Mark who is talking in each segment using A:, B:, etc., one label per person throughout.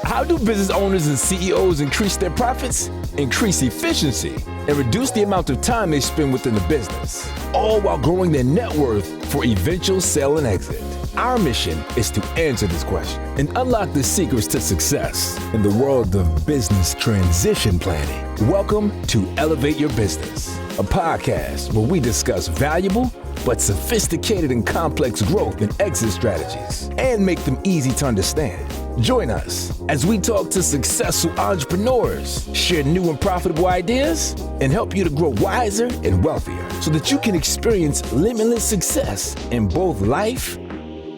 A: How do business owners and CEOs increase their profits, increase efficiency, and reduce the amount of time they spend within the business, all while growing their net worth for eventual sale and exit? Our mission is to answer this question and unlock the secrets to success in the world of business transition planning. Welcome to Elevate Your Business, a podcast where we discuss valuable but sophisticated and complex growth and exit strategies and make them easy to understand. Join us as we talk to successful entrepreneurs, share new and profitable ideas, and help you to grow wiser and wealthier so that you can experience limitless success in both life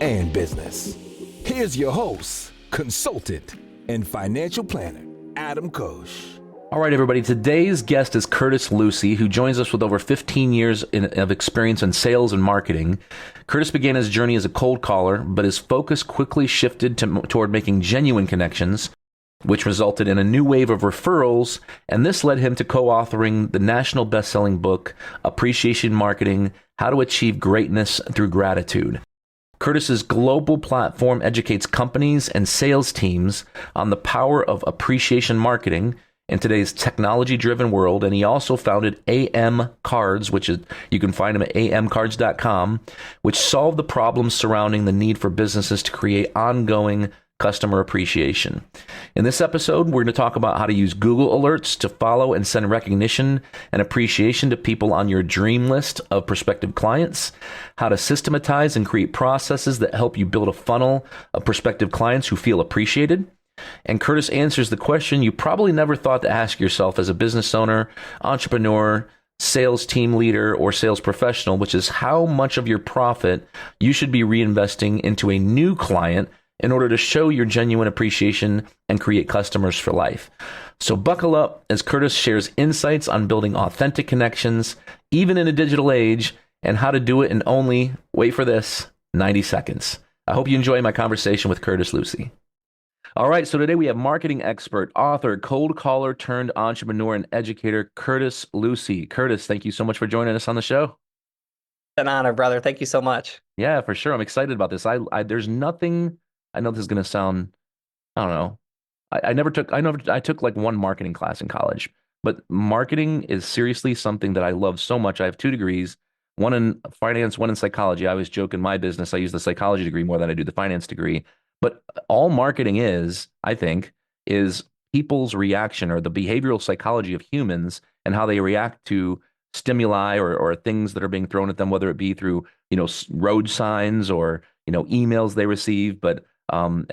A: and business. Here's your host, consultant, and financial planner, Adam Koch.
B: All right, everybody. Today's guest is Curtis Lewsey, who joins us with over 15 years of experience in sales and marketing. Curtis began his journey as a cold caller, but his focus quickly shifted toward making genuine connections, which resulted in a new wave of referrals, and this led him to co-authoring the national best-selling book, Appreciation Marketing: How to Achieve Greatness Through Gratitude. Curtis's global platform educates companies and sales teams on the power of appreciation marketing in today's technology-driven world, and he also founded AMCards, which is, you can find him at AMCards.com, which solve the problems surrounding the need for businesses to create ongoing customer appreciation. In this episode, we're going to talk about how to use Google Alerts to follow and send recognition and appreciation to people on your dream list of prospective clients, how to systematize and create processes that help you build a funnel of prospective clients who feel appreciated. And Curtis answers the question you probably never thought to ask yourself as a business owner, entrepreneur, sales team leader, or sales professional, which is how much of your profit you should be reinvesting into a new client in order to show your genuine appreciation and create customers for life. So buckle up as Curtis shares insights on building authentic connections, even in a digital age, and how to do it in only, wait for this, 90 seconds. I hope you enjoy my conversation with Curtis Lewsey. All right, so today we have marketing expert, author, cold caller turned entrepreneur and educator, Curtis Lewsey. Curtis, thank you so much for joining us on the show.
C: An honor, brother. Thank you so much.
B: Yeah, for sure. I'm excited about this. There's nothing, I know this is going to sound, I don't know. I took like one marketing class in college, but marketing is seriously something that I love so much. I have 2 degrees, one in finance, one in psychology. I always joke in my business, I use the psychology degree more than I do the finance degree. But all marketing is, I think, is people's reaction or the behavioral psychology of humans and how they react to stimuli or things that are being thrown at them, whether it be through, road signs or, emails they receive. But I'm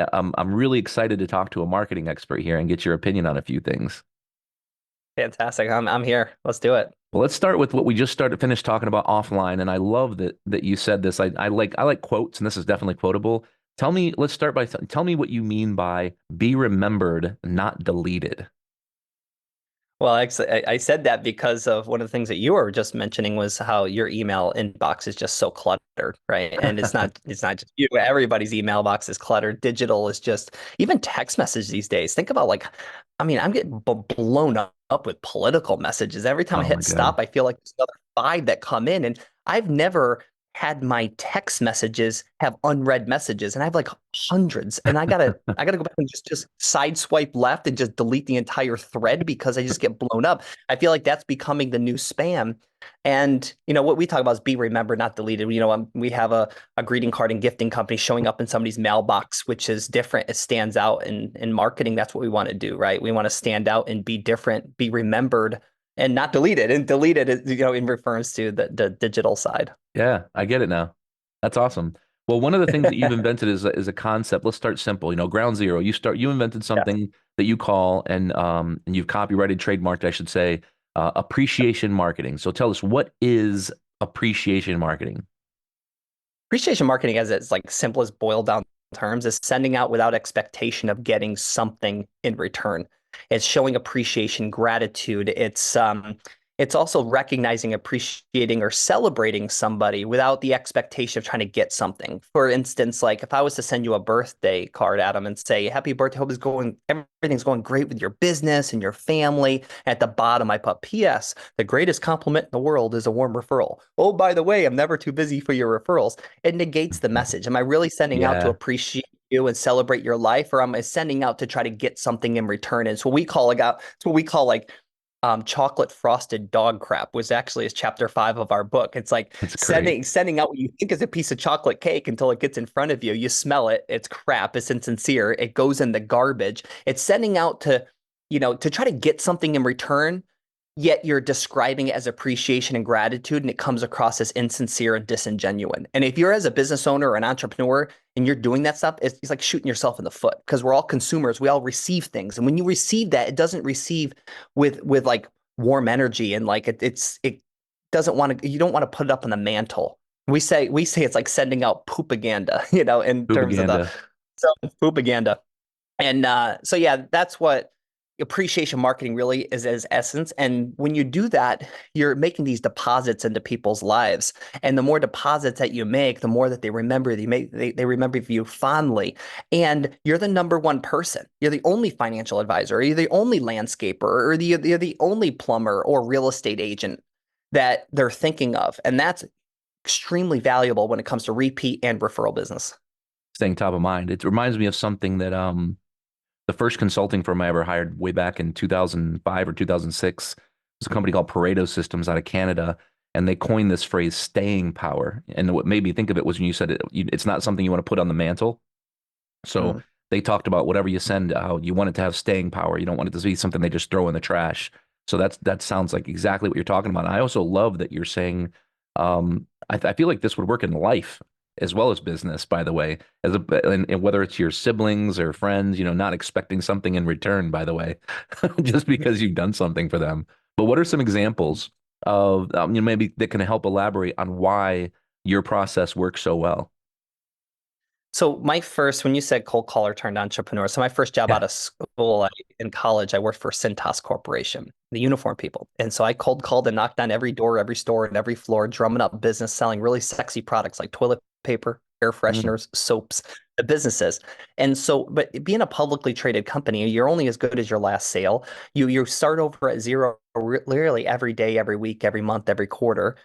B: really excited to talk to a marketing expert here and get your opinion on a few things.
C: Fantastic. I'm here. Let's do it.
B: Well, let's start with what we just finished talking about offline. And I love that you said this. I like quotes, and this is definitely quotable. Let's start by tell me what you mean by be remembered, not deleted.
C: Well, I said that because of one of the things that you were just mentioning was how your email inbox is just so cluttered, right? And it's not just you. Everybody's email box is cluttered. Digital is just, even text messages these days. Think about I'm getting blown up with political messages. Every time I hit stop, I feel like there's another 5 that come in, and I've never had my text messages have unread messages, and I have like hundreds, and I gotta go back and just side swipe left and just delete the entire thread because I just get blown up. I feel like that's becoming the new spam. And what we talk about is be remembered, not deleted. We have a greeting card and gifting company showing up in somebody's mailbox, which is different. It stands out in marketing. That's what we want to do, right? We want to stand out and be different, be remembered, and not deleted. And deleted is, in reference to the digital side.
B: Yeah, I get it now. That's awesome. Well, one of the things that you've invented is a concept. Let's start simple. Ground zero. You invented something that you call and you've copyrighted, trademarked, I should say, appreciation marketing. So tell us, what is appreciation marketing?
C: Appreciation marketing, as it's like simple as boiled down terms, is sending out without expectation of getting something in return. It's showing appreciation, gratitude. It's It's also recognizing, appreciating, or celebrating somebody without the expectation of trying to get something. For instance, like if I was to send you a birthday card, Adam, and say, "Happy birthday, hope everything's going great with your business and your family." At the bottom, I put P.S. The greatest compliment in the world is a warm referral. Oh, by the way, I'm never too busy for your referrals. It negates the message. Am I really sending out to
B: Yeah,
C: appreciate you and celebrate your life, or am I sending out to try to get something in return? And it's what we call it's what we call like chocolate frosted dog crap was actually is chapter 5 of our book. It's like
B: that's great.
C: sending out what you think is a piece of chocolate cake until it gets in front of you. You smell it. It's crap. It's insincere. It goes in the garbage. It's sending out to try to get something in return, yet you're describing it as appreciation and gratitude, and it comes across as insincere and disingenuine. And if you're as a business owner or an entrepreneur and you're doing that stuff, it's like shooting yourself in the foot because we're all consumers. We all receive things. And when you receive that, it doesn't receive with like warm energy and like it doesn't want to, you don't want to put it up on the mantle. We say it's like sending out poopaganda, in terms of the
B: Propaganda.
C: so poopaganda. And so yeah, that's what appreciation marketing really is as essence. And when you do that, you're making these deposits into people's lives. And the more deposits that you make, the more that they remember they remember you fondly. And you're the number one person. You're the only financial advisor, or you're the only landscaper, or you're the only plumber or real estate agent that they're thinking of. And that's extremely valuable when it comes to repeat and referral business.
B: Staying top of mind. It reminds me of something that the first consulting firm I ever hired way back in 2005 or 2006 was a company called Pareto Systems out of Canada. And they coined this phrase staying power. And what made me think of it was when you said it's not something you want to put on the mantle. So
C: Mm.
B: they talked about whatever you send out, you want it to have staying power. You don't want it to be something they just throw in the trash. So that sounds like exactly what you're talking about. And I also love that you're saying, I feel like this would work in life as well as business, by the way, and whether it's your siblings or friends, not expecting something in return, by the way, just because you've done something for them. But what are some examples of, maybe that can help elaborate on why your process works so well?
C: So when you said cold caller turned entrepreneur, so my first job
B: Yeah.
C: out of school in college, I worked for Cintas Corporation, the uniform people. And so I cold called and knocked on every door, every store, and every floor, drumming up business, selling really sexy products like toilet paper, air
B: Mm,
C: fresheners, soaps, the businesses. And so, but being a publicly traded company, you're only as good as your last sale. You start over at zero, literally every day, every week, every month, every quarter.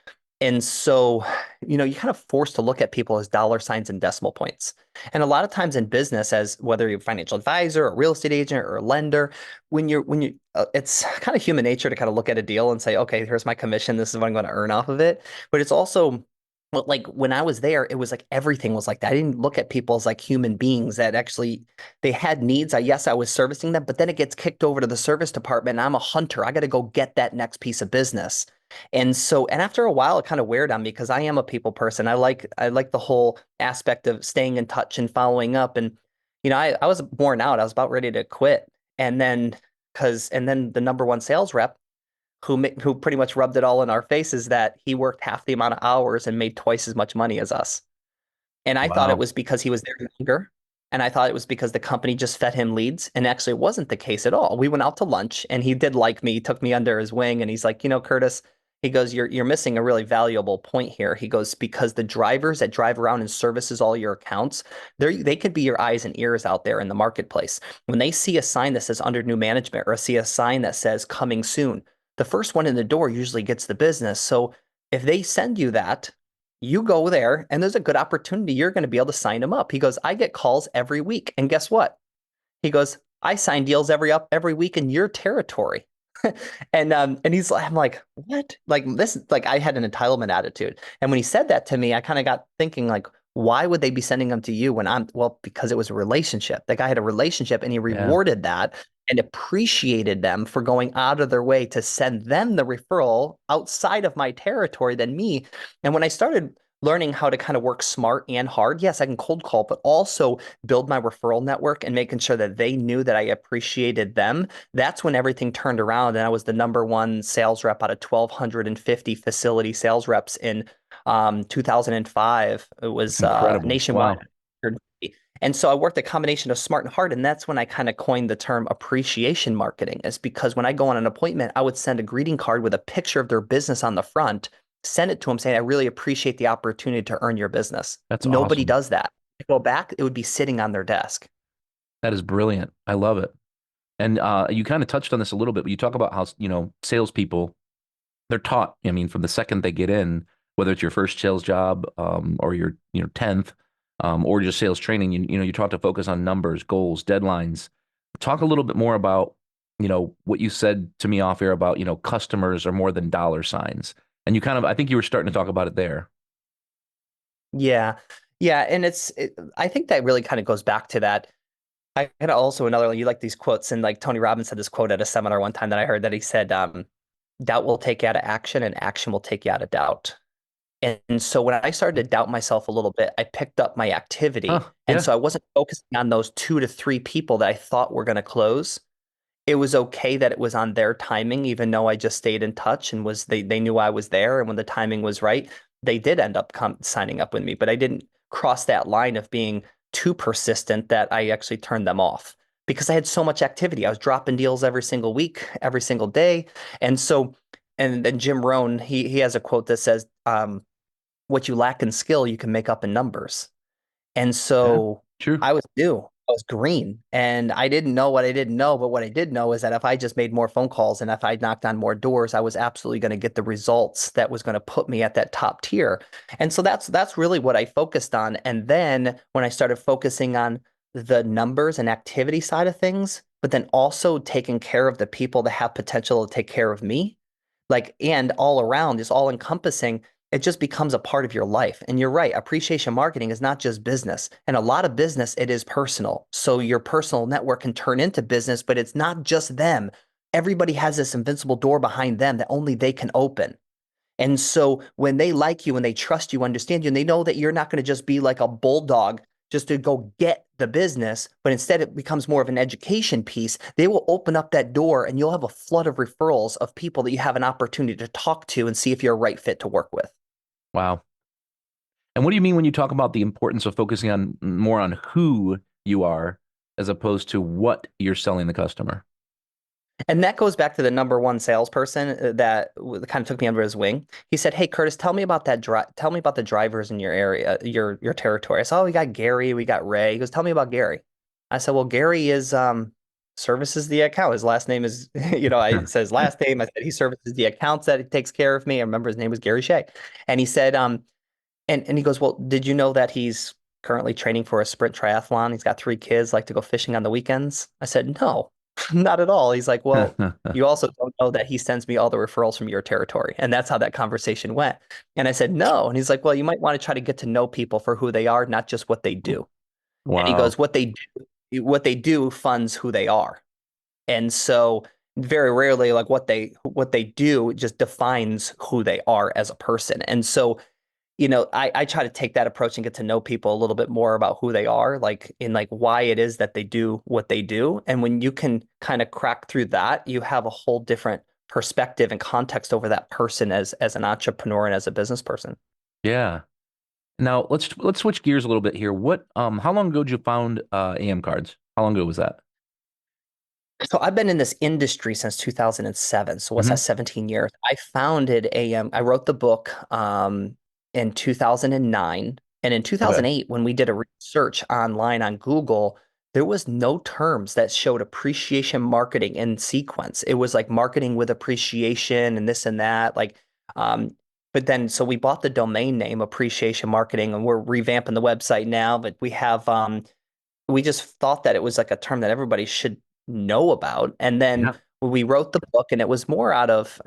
C: And so, you're kind of forced to look at people as dollar signs and decimal points. And a lot of times in business, as whether you're a financial advisor, a real estate agent, or a lender, it's kind of human nature to kind of look at a deal and say, okay, here's my commission. This is what I'm going to earn off of it. But it's also like when I was there, it was like everything was like that. I didn't look at people as like human beings that actually they had needs. Yes, I was servicing them, but then it gets kicked over to the service department. And I'm a hunter. I got to go get that next piece of business. And after a while, it kind of weared on me because I am a people person. I like the whole aspect of staying in touch and following up. And I was worn out. I was about ready to quit. And then the number one sales rep who pretty much rubbed it all in our faces that he worked half the amount of hours and made twice as much money as us. And I thought it
B: wow.
C: was because he was there longer. And I thought it was because the company just fed him leads. And actually, it wasn't the case at all. We went out to lunch and he did like me. He took me under his wing and he's like, Curtis, he goes, you're missing a really valuable point here. He goes, because the drivers that drive around and services all your accounts, they could be your eyes and ears out there in the marketplace. When they see a sign that says under new management or see a sign that says coming soon, the first one in the door usually gets the business. So if they send you that, you go there and there's a good opportunity you're going to be able to sign them up. He goes, I get calls every week. And guess what? He goes, I sign deals every week in your territory. And he's like, I'm like, what? Like this, like I had an entitlement attitude. And when he said that to me, I kind of got thinking like, why would they be sending them to you well, because it was a relationship. The guy had a relationship and he
B: Yeah.
C: rewarded that and appreciated them for going out of their way to send them the referral outside of my territory than me. And when I started learning how to kind of work smart and hard, yes, I can cold call, but also build my referral network and making sure that they knew that I appreciated them. That's when everything turned around and I was the number one sales rep out of 1,250 facility sales reps in 2005. It
B: That's
C: was
B: incredible.
C: nationwide.
B: Wow.
C: And so I worked a combination of smart and hard. And that's when I kind of coined the term appreciation marketing, is because when I go on an appointment, I would send a greeting card with a picture of their business on the front, send it to them saying, I really appreciate the opportunity to earn your business.
B: That's
C: Nobody
B: awesome.
C: does that. Go back, it would be sitting on their desk.
B: That is brilliant. I love it. And you kind of touched on this a little bit, but you talk about how, salespeople, they're taught, I mean, from the second they get in, whether it's your first sales job, or your, 10th, or just sales training, you're taught to focus on numbers, goals, deadlines. Talk a little bit more about, what you said to me off air about, customers are more than dollar signs. And I think you were starting to talk about it there.
C: Yeah. Yeah. And I think that really kind of goes back to that. I had also another, you like these quotes, and like Tony Robbins had this quote at a seminar one time that I heard, that he said, doubt will take you out of action and action will take you out of doubt. And so when I started to doubt myself a little bit, I picked up my activity.
B: Huh.
C: And
B: Yeah.
C: so I wasn't focusing on those 2 to 3 people that I thought were going to close. It was okay that it was on their timing, even though I just stayed in touch and they knew I was there. And when the timing was right, they did end up signing up with me. But I didn't cross that line of being too persistent that I actually turned them off, because I had so much activity. I was dropping deals every single week, every single day. And so, and then Jim Rohn, he has a quote that says, what you lack in skill, you can make up in numbers. And
B: Yeah.
C: so
B: True.
C: I was new. I was green, and I didn't know what I didn't know. But what I did know is that if I just made more phone calls and if I knocked on more doors, I was absolutely going to get the results that was going to put me at that top tier. And so that's really what I focused on. And then when I started focusing on the numbers and activity side of things, but then also taking care of the people that have potential to take care of me, like, and all around, just all encompassing, it just becomes a part of your life. And you're right, appreciation marketing is not just business. And a lot of business, it is personal. So your personal network can turn into business, but it's not just them. Everybody has this invincible door behind them that only they can open. And so when they like you and they trust you, understand you, and they know that you're not going to just be like a bulldog just to go get the business, but instead it becomes more of an education piece, they will open up that door and you'll have a flood of referrals of people that you have an opportunity to talk to and see if you're a right fit to work with.
B: Wow. And what do you mean when you talk about the importance of focusing on more on who you are as opposed to what you're selling the customer?
C: And that goes back to the number one salesperson that kind of took me under his wing. He said, "Hey, Curtis, tell me about tell me about the drivers in your area, your territory." I said, "Oh, we got Gary, we got Ray." He goes, "Tell me about Gary." I said, "Well, Gary is services the account. His last name is, I said his last name. I said he services the accounts that he takes care of me. I remember his name was Gary Shea." And he said, and he goes, "Well, did you know that he's currently training for a sprint triathlon? He's got 3 kids, like to go fishing on the weekends." I said, "No, not at all." He's like, "Well, you also don't know that he sends me all the referrals from your territory." And that's how that conversation went. And I said, "No." And he's like, "Well, you might want to try to get to know people for who they are, not just what they do." And he
B: Wow.
C: goes, what they do funds who they are." And so very rarely, like, what they do just defines who they are as a person. And so I try to take that approach and get to know people a little bit more about who they are, like in like why it is that they do what they do. And when you can kind of crack through that, you have a whole different perspective and context over that person as an entrepreneur and as a business person.
B: Yeah. Now let's switch gears a little bit here. How long ago did you found AMCards? How long ago was that?
C: So I've been in this industry since 2007. So what's that,
B: Hmm.
C: 17 years? I founded I wrote the book in 2009. And in
B: Okay.
C: 2008, when we did a research online on Google, there was no terms that showed appreciation marketing in sequence. It was like marketing with appreciation and this and that. Um, but then, so we bought the domain name Appreciation Marketing, and we're revamping the website now. But we just thought that it was like a term that everybody should know about. And then
B: Yeah.
C: we wrote the book, and it was more out of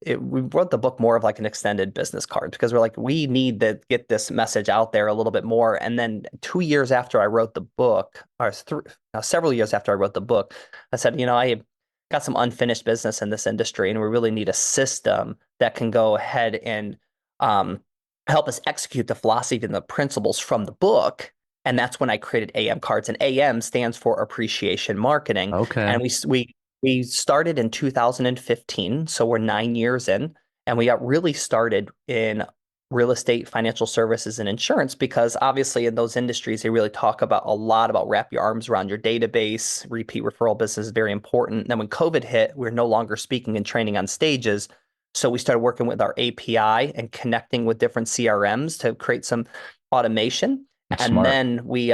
C: we wrote the book more of like an extended business card, because we're like, we need to get this message out there a little bit more. And then 2 years after I wrote the book, or several years after I wrote the book, I said, I got some unfinished business in this industry, and we really need a system that can go ahead and um, help us execute the philosophy and the principles from the book. And that's when I created AMCards, and AM stands for Appreciation Marketing.
B: Okay.
C: And we started in 2015, so we're 9 years in, and we got really started in real estate, financial services, and insurance, because obviously in those industries, they really talk about a lot about wrap your arms around your database. Repeat referral business is very important. And then when COVID hit, we're no longer speaking and training on stages. So we started working with our API and connecting with different CRMs to create some automation.
B: That's
C: And
B: smart.
C: then we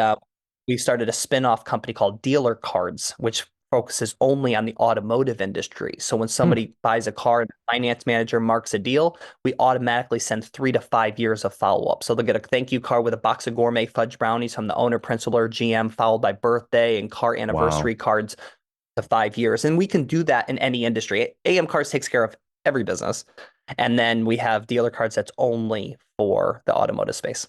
C: started a spin-off company called AMCards, which focuses only on the automotive industry. So when
B: Hmm.
C: somebody buys a car and the finance manager marks a deal, we automatically send 3 to 5 years of follow-up. So they'll get a thank you card with a box of gourmet fudge brownies from the owner, principal, or GM, followed by birthday and car
B: Wow.
C: anniversary cards to 5 years. And we can do that in any industry. AMCards takes care of every business. And then we have AMCards that's only for the automotive space.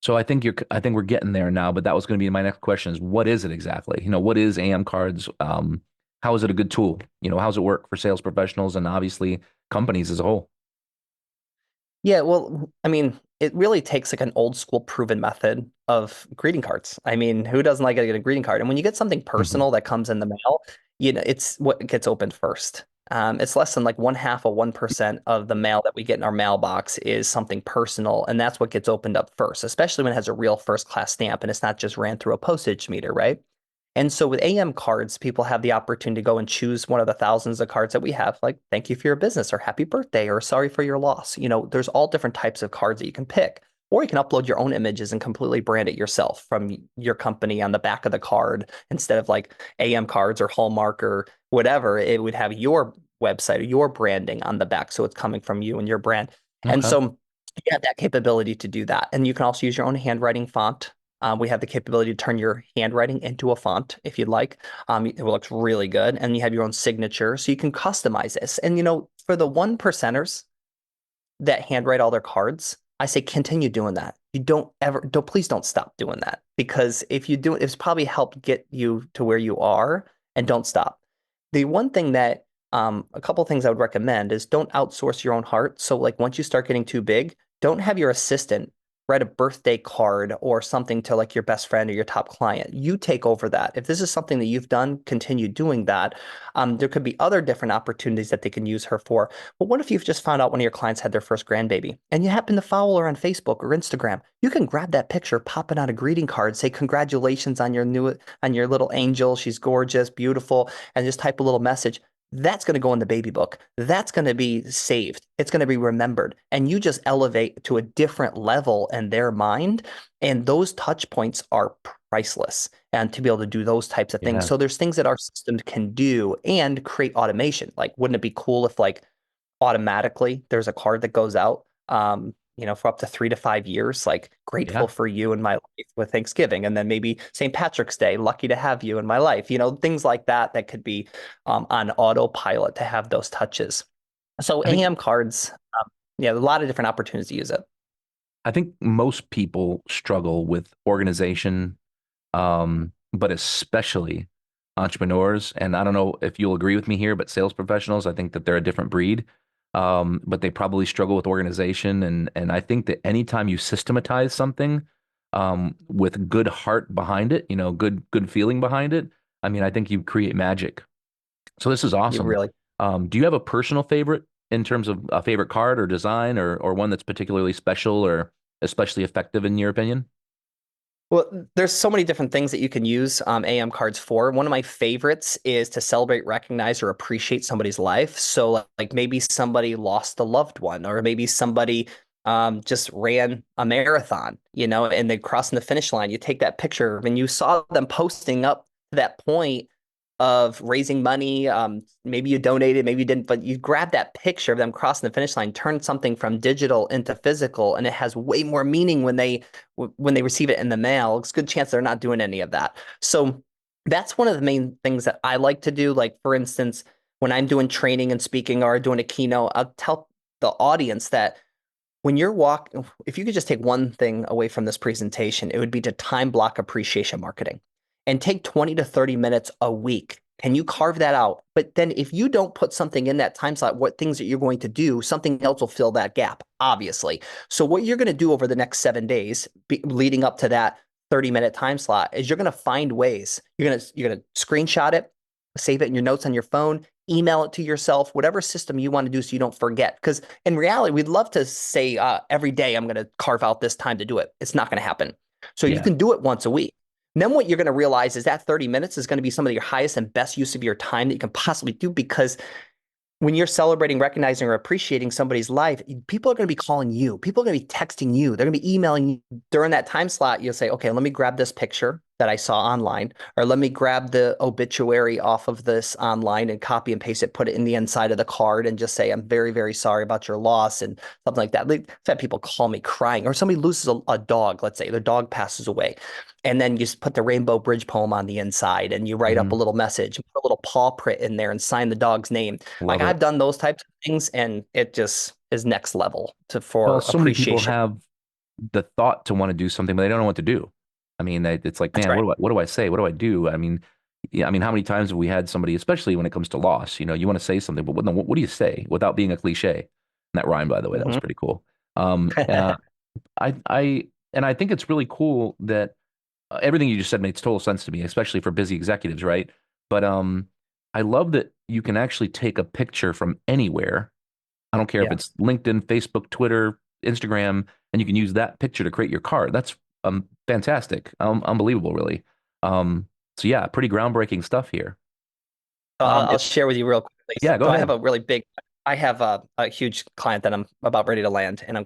B: So I think we're getting there now, but that was going to be my next question is what is it exactly? What is AM cards? How is it a good tool? How does it work for sales professionals and obviously companies as a whole?
C: Yeah, well, I mean, it really takes like an old school proven method of greeting cards. I mean, who doesn't like getting a greeting card? And when you get something
B: Hmm.
C: personal that comes in the mail, it's what gets opened first. It's less than like 1/2 of 1% of the mail that we get in our mailbox is something personal, and that's what gets opened up first, especially when it has a real first class stamp and it's not just ran through a postage meter, right? And so with AMCards, people have the opportunity to go and choose one of the thousands of cards that we have, like thank you for your business or happy birthday or sorry for your loss. There's all different types of cards that you can pick. Or you can upload your own images and completely brand it yourself from your company on the back of the card instead of like AMCards or Hallmark or whatever. It would have your website or your branding on the back. So it's coming from you and your brand. And
B: Okay.
C: so you have that capability to do that. And you can also use your own handwriting font. We have the capability to turn your handwriting into a font if you'd like. It looks really good. And you have your own signature, so you can customize this. And for the one percenters that handwrite all their cards, I say continue doing that. You please don't stop doing that, because if you do it, it's probably helped get you to where you are, and don't stop. The one thing that a couple things I would recommend is don't outsource your own heart. So like once you start getting too big, don't have your assistant write a birthday card or something to like your best friend or your top client. You take over that. If this is something that you've done, continue doing that. There could be other different opportunities that they can use her for. But what if you've just found out one of your clients had their first grandbaby and you happen to follow her on Facebook or Instagram? You can grab that picture, pop it on a greeting card, say congratulations on your little angel. She's gorgeous, beautiful, and just type a little message. That's going to go in the baby book. That's going to be saved. It's going to be remembered. And you just elevate to a different level in their mind. And those touch points are priceless. And to be able to do those types of things.
B: Yeah.
C: So there's things that our system can do and create automation. Like, wouldn't it be cool if like automatically there's a card that goes out for up to 3 to 5 years, like grateful
B: Yeah.
C: for you in my life with Thanksgiving, and then maybe St. Patrick's Day, lucky to have you in my life, things like that that could be on autopilot to have those touches. So
B: I think
C: AMCards, yeah, a lot of different opportunities to use it.
B: I think most people struggle with organization, but especially entrepreneurs. And I don't know if you'll agree with me here, but sales professionals, I think that they're a different breed. But they probably struggle with organization. And I think that anytime you systematize something, with good heart behind it, good feeling behind it, I mean, I think you create magic. So this is
C: You
B: awesome.
C: really
B: Do you have a personal favorite in terms of a favorite card or design or one that's particularly special or especially effective in your opinion?
C: Well, there's so many different things that you can use AMCards for. One of my favorites is to celebrate, recognize, or appreciate somebody's life. So, like maybe somebody lost a loved one, or maybe somebody just ran a marathon, and they crossing the finish line. You take that picture and you saw them posting up to that point of raising money. Maybe you donated, maybe you didn't, but you grab that picture of them crossing the finish line, turn something from digital into physical, and it has way more meaning when they receive it in the mail. It's a good chance they're not doing any of that. So that's one of the main things that I like to do. Like for instance, when I'm doing training and speaking or doing a keynote, I'll tell the audience that if you could just take one thing away from this presentation, it would be to time block appreciation marketing and take 20 to 30 minutes a week. Can you carve that out? But then if you don't put something in that time slot, what things that you're going to do, something else will fill that gap, obviously. So what you're going to do over the next 7 days leading up to that 30-minute time slot is you're going to find ways. You're going to screenshot it, save it in your notes on your phone, email it to yourself, whatever system you want to do so you don't forget. Because in reality, we'd love to say every day I'm going to carve out this time to do it. It's not going to happen. So you
B: Yeah.
C: can do it once a week. And then what you're going to realize is that 30 minutes is going to be some of your highest and best use of your time that you can possibly do, because when you're celebrating, recognizing, or appreciating somebody's life, people are going to be calling you. People are going to be texting you. They're going to be emailing you during that time slot. You'll say, okay, let me grab this picture that I saw online, or let me grab the obituary off of this online and copy and paste it, put it in the inside of the card, and just say, I'm very, very sorry about your loss, and something like that. I've had people call me crying, or somebody loses a dog. Let's say their dog passes away. And then you just put the Rainbow Bridge poem on the inside, and you write up a
B: Hmm.
C: little message, put a little paw print in there, and sign the dog's name. Like,
B: Love
C: I've
B: it.
C: done those types of things, and it just is next level
B: Well,
C: for
B: so many people
C: appreciation.
B: have the thought to want to do something, but they don't know what to do. I mean, it's like,
C: That's
B: man,
C: right.
B: what do I say? What do I do? I mean, yeah, I mean, how many times have we had somebody, especially when it comes to loss, you want to say something, but what do you say without being a cliche? And that rhyme, by the way, that was
C: Hmm.
B: pretty cool. And I think it's really cool that everything you just said makes total sense to me, especially for busy executives, right? But I love that you can actually take a picture from anywhere. I don't care if
C: Yeah.
B: it's LinkedIn, Facebook, Twitter, Instagram, and you can use that picture to create your card. That's fantastic, unbelievable, really. So yeah, pretty groundbreaking stuff here.
C: I'll
B: It,
C: share with you real quickly.
B: yeah, go
C: So I have
B: ahead.
C: a really big, I have a huge client that I'm about ready to land, and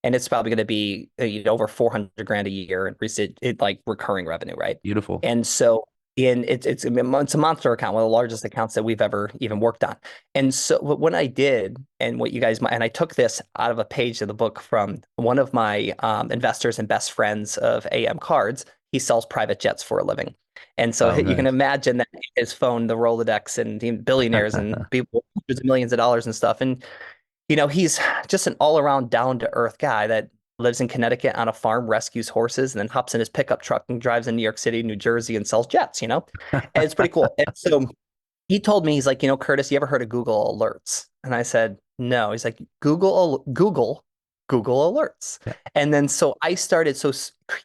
C: and it's probably going to be over 400 grand a year in like recurring revenue, right?
B: Beautiful.
C: And so it's a monster account, one of the largest accounts that we've ever even worked on. And so what I did, and what you guys might, and I took this out of a page of the book from one of my investors and best friends of AMCards. He sells private jets for a living. And so
B: Oh,
C: you can
B: nice.
C: imagine that his phone, the Rolodex, and billionaires and people, hundreds of millions of dollars and stuff. And, he's just an all around down to earth guy that lives in Connecticut on a farm, rescues horses, and then hops in his pickup truck and drives in New York City, New Jersey, and sells jets. And it's pretty cool. And so he told me, he's like, Curtis, you ever heard of Google Alerts? And I said, no. He's like, Google Alerts.
B: Yeah.
C: And then so I started,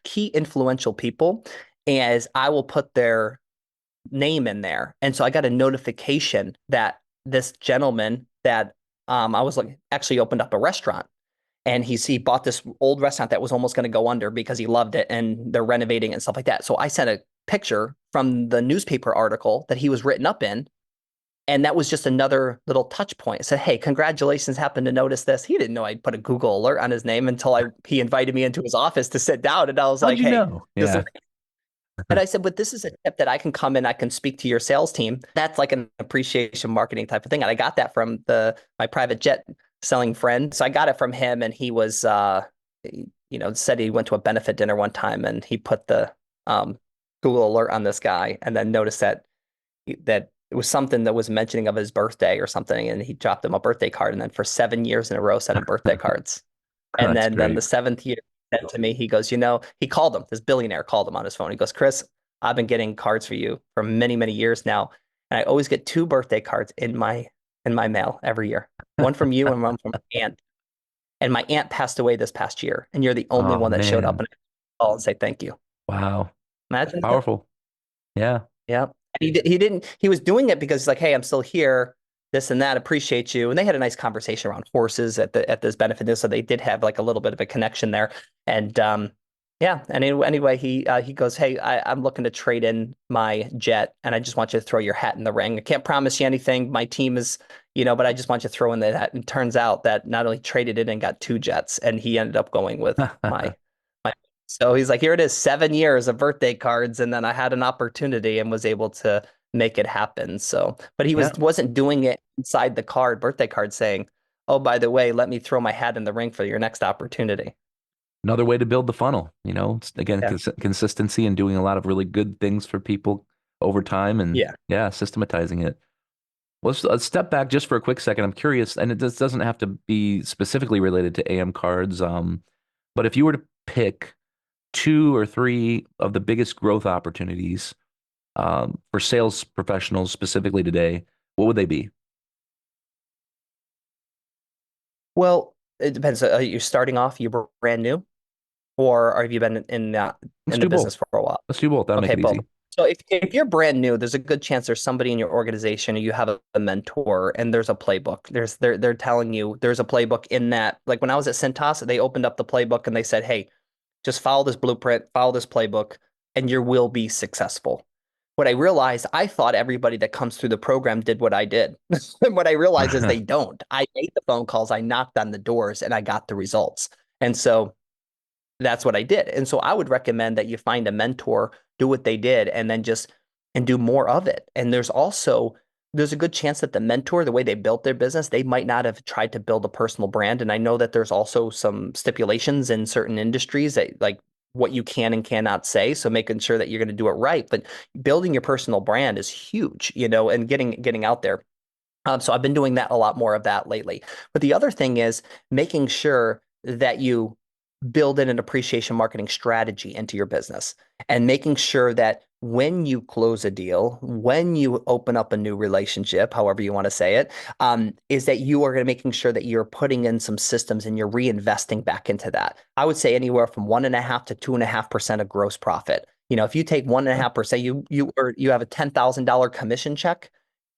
C: key influential people, as I will put their name in there. And so I got a notification that this gentleman that I was like actually opened up a restaurant, and he bought this old restaurant that was almost going to go under because he loved it, and they're renovating it and stuff like that. So I sent a picture from the newspaper article that he was written up in, and that was just another little touch point. I said, hey, congratulations, happened to notice this. He didn't know I'd put a Google alert on his name until he invited me into his office to sit down, and I was
B: How'd
C: like,
B: you
C: hey,
B: know?
C: this is.
B: Yeah.
C: And I said, but this is a tip that I can come in, I can speak to your sales team. That's like an appreciation marketing type of thing. And I got that from my private jet selling friend. So I got it from him, and he was said he went to a benefit dinner one time, and he put the Google alert on this guy, and then noticed that it was something that was mentioning of his birthday or something, and he dropped him a birthday card, and then for 7 years in a row sent him birthday cards. And
B: That's
C: then the
B: great.
C: seventh year, he said to me, he goes, he called him, this billionaire called him on his phone. He goes, Chris, I've been getting cards for you for many, many years now. And I always get two birthday cards in my mail every year. One from you and one from my aunt. And my aunt passed away this past year. And you're the only
B: Oh
C: one that showed up,
B: man.
C: and I call and say thank you.
B: Wow.
C: Imagine that.
B: Powerful. Yeah.
C: Yeah. And he was doing it because he's like, hey, I'm still here, this and that, appreciate you. And they had a nice conversation around horses at this benefit. So they did have like a little bit of a connection there. And yeah. And anyway, he goes, hey, I'm looking to trade in my jet, and I just want you to throw your hat in the ring. I can't promise you anything. My team is, but I just want you to throw in the hat. And it turns out that not only traded it and got two jets, and he ended up going with my so he's like, here it is, 7 years of birthday cards, and then I had an opportunity and was able to make it happen. So, but he
B: Yeah.
C: wasn't doing it inside the birthday card, saying, "Oh, by the way, let me throw my hat in the ring for your next opportunity."
B: Another way to build the funnel, it's, again,
C: Yeah,
B: consistency and doing a lot of really good things for people over time and
C: yeah.
B: yeah, systematizing it. Let's step back just for a quick second. I'm curious, and it doesn't have to be specifically related to AM cards, but if you were to pick two or three of the biggest growth opportunities for sales professionals specifically today, what would they be?
C: Well, it depends. Are you starting off? You brand new, or have you been in
B: Let's
C: the
B: do both.
C: business for a while?
B: Let's do both. That'll make
C: Okay,
B: it
C: both.
B: easy.
C: So if you're brand new, there's a good chance there's somebody in your organization or you have a mentor and there's a playbook. They're telling you there's a playbook in that. Like when I was at Cintas, they opened up the playbook and they said, "Hey, just follow this blueprint, follow this playbook, and you will be successful." What I realized, I thought everybody that comes through the program did what I did. And what I realized is they don't. I made the phone calls, I knocked on the doors, and I got the results. And so that's what I did. And so I would recommend that you find a mentor, do what they did, and then just and do more of it. And there's a good chance that the mentor, the way they built their business, they might not have tried to build a personal brand. And I know that there's also some stipulations in certain industries that like what you can and cannot say. So making sure that you're going to do it right. But building your personal brand is huge, and getting out there. So I've been doing that a lot more of that lately. But the other thing is making sure that you build in an appreciation marketing strategy into your business and making sure that when you close a deal, when you open up a new relationship, however you want to say it, is that you are making sure that you're putting in some systems and you're reinvesting back into that. I would say anywhere from 1.5 to 2.5% of gross profit. If you take 1.5%, you have a $10,000 commission check.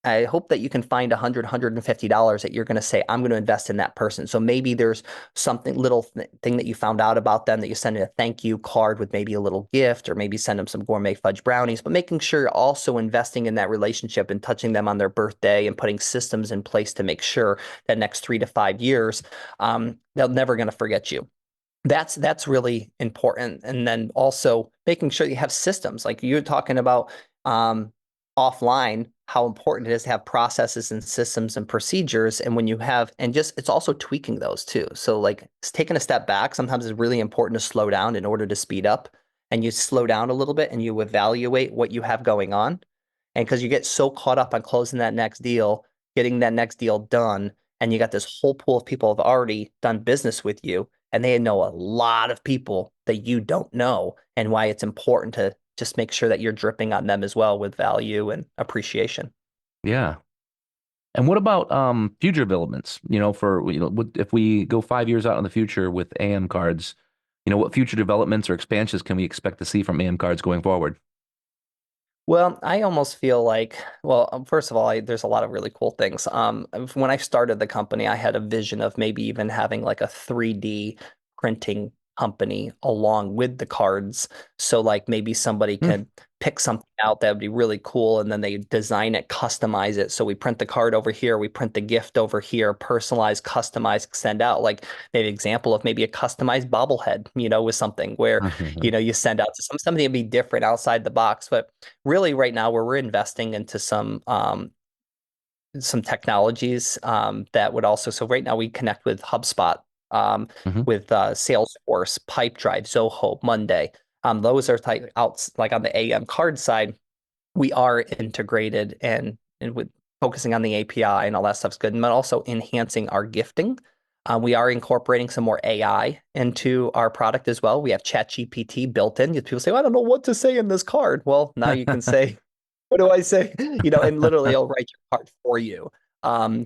C: I hope that you can find $150 that you're going to say, I'm going to invest in that person. So maybe there's something little thing that you found out about them that you send a thank you card with maybe a little gift, or maybe send them some gourmet fudge brownies, but making sure you're also investing in that relationship and touching them on their birthday and putting systems in place to make sure that next 3 to 5 years, they're never going to forget you. That's really important. And then also making sure you have systems like you're talking about, offline, how important it is to have processes and systems and procedures. And when you have, and just, it's also tweaking those too. So like taking a step back, sometimes it's really important to slow down in order to speed up, and you slow down a little bit and you evaluate what you have going on. And because you get so caught up on closing that next deal, getting that next deal done, and you got this whole pool of people have already done business with you, and they know a lot of people that you don't know, and why it's important to just make sure that you're dripping on them as well with value and appreciation.
B: Yeah. And what about future developments? If we go 5 years out in the future with AM cards, what future developments or expansions can we expect to see from AM cards going forward?
C: Well, I almost feel like, well, first of all, there's a lot of really cool things. When I started the company, I had a vision of maybe even having like a 3D printing company along with the cards. So like maybe somebody
B: Hmm.
C: could pick something out that would be really cool, and then they design it, customize it. So we print the card over here, we print the gift over here, personalize, customize, send out. Like maybe example of maybe a customized bobblehead, with something where, you send out to something to be different outside the box. But really right now where we're investing into some technologies, that would also, so right now we connect with HubSpot,
B: Hmm.
C: with Salesforce, Pipedrive, Zoho, Monday. Those are type outs like on the AM card side, we are integrated, and with focusing on the API and all that stuff's good, but also enhancing our gifting. We are incorporating some more AI into our product as well. We have ChatGPT built in. People say, well, I don't know what to say in this card. Well, now you can say, what do I say? And literally it'll write your card for you.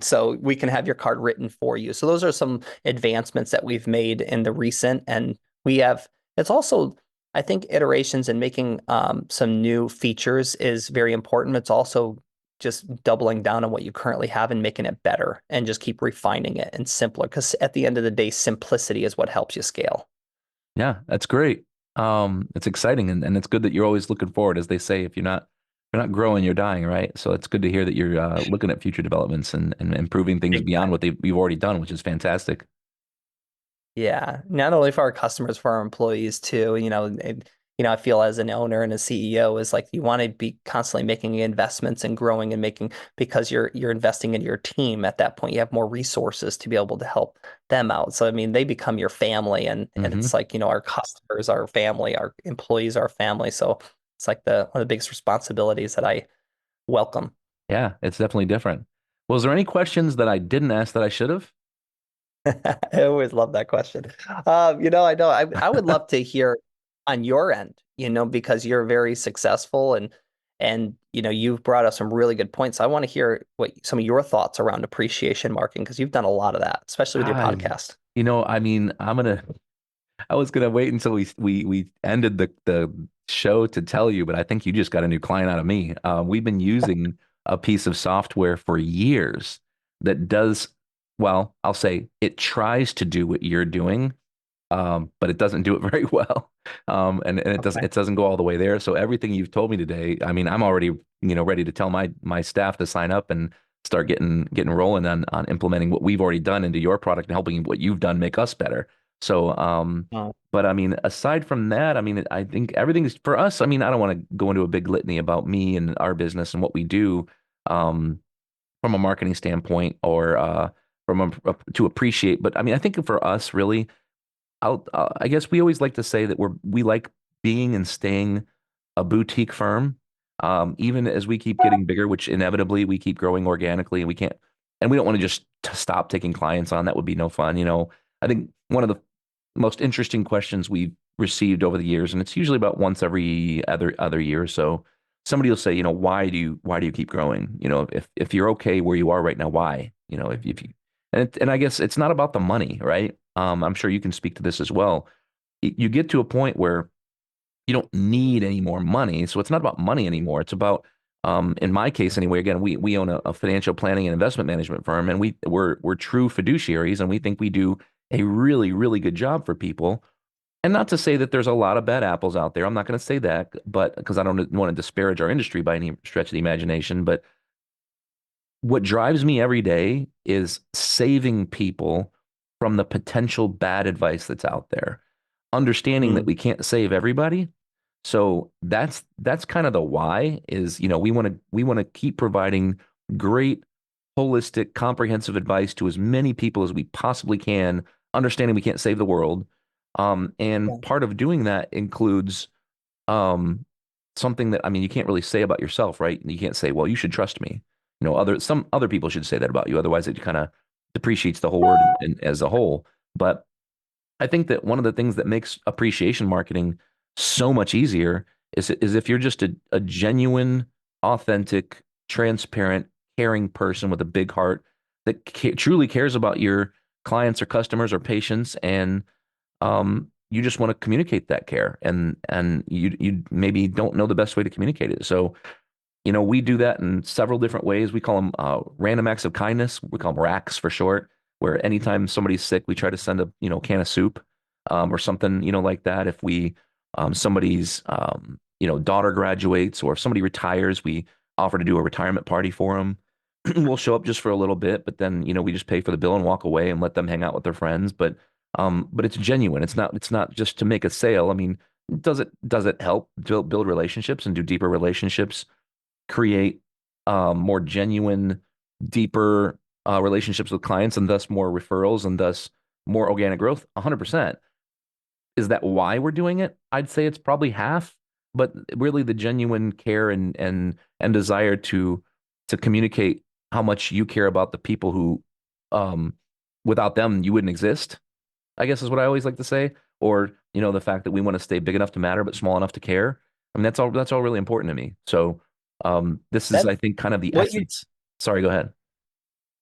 C: So we can have your card written for you. So those are some advancements that we've made in the recent, and it's also, I think, iterations and making some new features is very important. It's also just doubling down on what you currently have and making it better, and just keep refining it and simpler. Because at the end of the day, simplicity is what helps you scale.
B: Yeah, that's great. It's exciting, and it's good that you're always looking forward, as they say, if you're not growing, you're dying, right? So it's good to hear that you're looking at future developments and improving things beyond what you've already done, which is fantastic.
C: Yeah, not only for our customers, for our employees too. I feel as an owner and a CEO is like you want to be constantly making investments and growing and making, because you're investing in your team. At that point, you have more resources to be able to help them out. So I mean, they become your family, and
B: Hmm.
C: it's like, our customers are family, our employees are family. So it's like the one of the biggest responsibilities that I welcome.
B: Yeah, it's definitely different. Was there any questions that I didn't ask that I should have?
C: I always love that question. I know I would love to hear on your end, because you're very successful, and you've brought up some really good points. I want to hear what some of your thoughts around appreciation marketing, because you've done a lot of that, especially with your
B: Ah,
C: podcast.
B: I mean, I was gonna wait until we ended the show to tell you, but I think you just got a new client out of me. We've been using a piece of software for years that does, well, I'll say it tries to do what you're doing, but it doesn't do it very well. And
C: Okay.
B: it doesn't go all the way there. So everything you've told me today, I mean, I'm already, ready to tell my staff to sign up and start getting rolling on implementing what we've already done into your product and helping what you've done make us better. So,
C: Oh,
B: but I mean, aside from that, I mean, I think everything is for us. I mean, I don't want to go into a big litany about me and our business and what we do, um, from a marketing standpoint or to appreciate. But I mean, I think for us, really. I guess we always like to say that we like being and staying a boutique firm, even as we keep getting bigger, which inevitably we keep growing organically, and we can't, and we don't want to just stop taking clients on. That would be no fun. I think one of the most interesting questions we've received over the years, and it's usually about once every other year or so, somebody will say, why do you keep growing? If you're okay where you are right now, why? If you and I guess it's not about the money, right? I'm sure you can speak to this as well. You get to a point where you don't need any more money, so it's not about money anymore. It's about, in my case anyway. Again, we own a financial planning and investment management firm, and we're true fiduciaries, and we think we do a really really good job for people. And not to say that there's a lot of bad apples out there. I'm not going to say that, but because I don't want to disparage our industry by any stretch of the imagination. But what drives me every day is saving people from the potential bad advice that's out there, understanding that
C: mm,
B: we can't save everybody. So that's kind of the why is, we want to keep providing great, holistic, comprehensive advice to as many people as we possibly can, understanding we can't save the world. And
C: yeah.
B: part of doing that includes, um, something that, I mean, you can't really say about yourself, right? You can't say, well, you should trust me. Some other people should say that about you. Otherwise, it kind of depreciates the whole word as a whole. But I think that one of the things that makes appreciation marketing so much easier is if you're just a genuine, authentic, transparent, caring person with a big heart that truly cares about your clients or customers or patients, and you just want to communicate that care, and you maybe don't know the best way to communicate it. So we do that in several different ways. We call them random acts of kindness. We call them racks for short, where anytime somebody's sick, we try to send a can of soup, or something like that. If somebody's daughter graduates, or if somebody retires, we offer to do a retirement party for them. We'll show up just for a little bit, but then we just pay for the bill and walk away and let them hang out with their friends. But it's genuine. It's not just to make a sale. I mean, does it help build relationships and do deeper relationships, create more genuine, deeper relationships with clients, and thus more referrals, and thus more organic growth? 100%. Is that why we're doing it? I'd say it's probably half, but really the genuine care and desire to communicate how much you care about the people who, um, without them, you wouldn't exist, I guess is what I always like to say. Or, the fact that we want to stay big enough to matter, but small enough to care. I mean, that's all really important to me. So, this is,
C: That
B: I think, kind of the
C: what you
B: essence. Sorry, go ahead.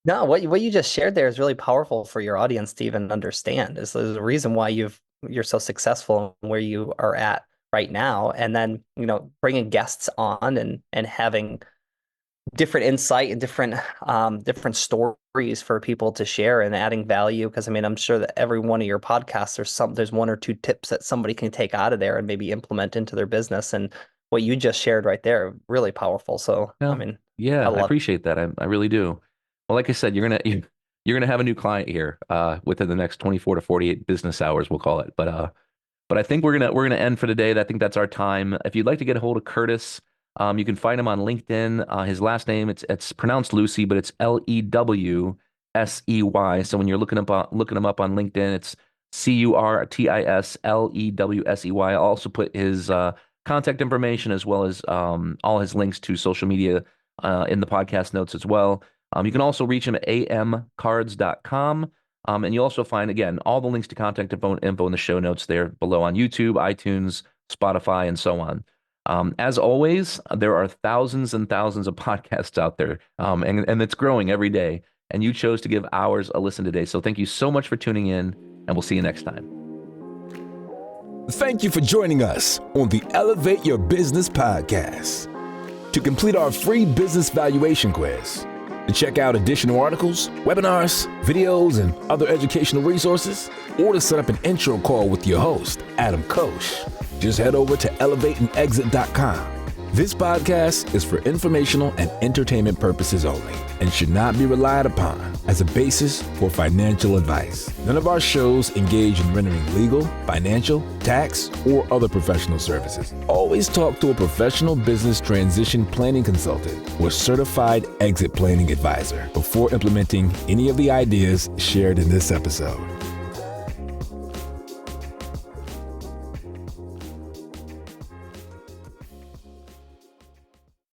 C: No, what you just shared there is really powerful for your audience to even understand. Is there's a reason why you're so successful and where you are at right now, and then bringing guests on and having different insight and different stories for people to share and adding value. Because I mean, I'm sure that every one of your podcasts, there's one or two tips that somebody can take out of there and maybe implement into their business. And what you just shared right there, really powerful. So I
B: Yeah,
C: mean, I
B: yeah, I
C: love.
B: appreciate that. I really do. Well, like I said, you're gonna have a new client here within the next 24 to 48 business hours, we'll call it. But I think we're gonna end for today. I think that's our time. If you'd like to get a hold of Curtis, you can find him on LinkedIn. His last name, it's pronounced Lucy, but it's Lewsey. So when you're looking him up on LinkedIn, it's Curtislewsey. I'll also put his contact information as well as all his links to social media in the podcast notes as well. You can also reach him at amcards.com. And you also find, again, all the links to contact info in the show notes there below on YouTube, iTunes, Spotify, and so on. As always, there are thousands and thousands of podcasts out there, and it's growing every day. And you chose to give ours a listen today. So thank you so much for tuning in, and we'll see you next time.
A: Thank you for joining us on the Elevate Your Business podcast. To complete our free business valuation quiz, to check out additional articles, webinars, videos, and other educational resources, or to set up an intro call with your host, Adam Koch, just head over to elevateandexit.com. This podcast is for informational and entertainment purposes only and should not be relied upon as a basis for financial advice. None of our shows engage in rendering legal, financial, tax, or other professional services. Always talk to a professional business transition planning consultant or certified exit planning advisor before implementing any of the ideas shared in this episode.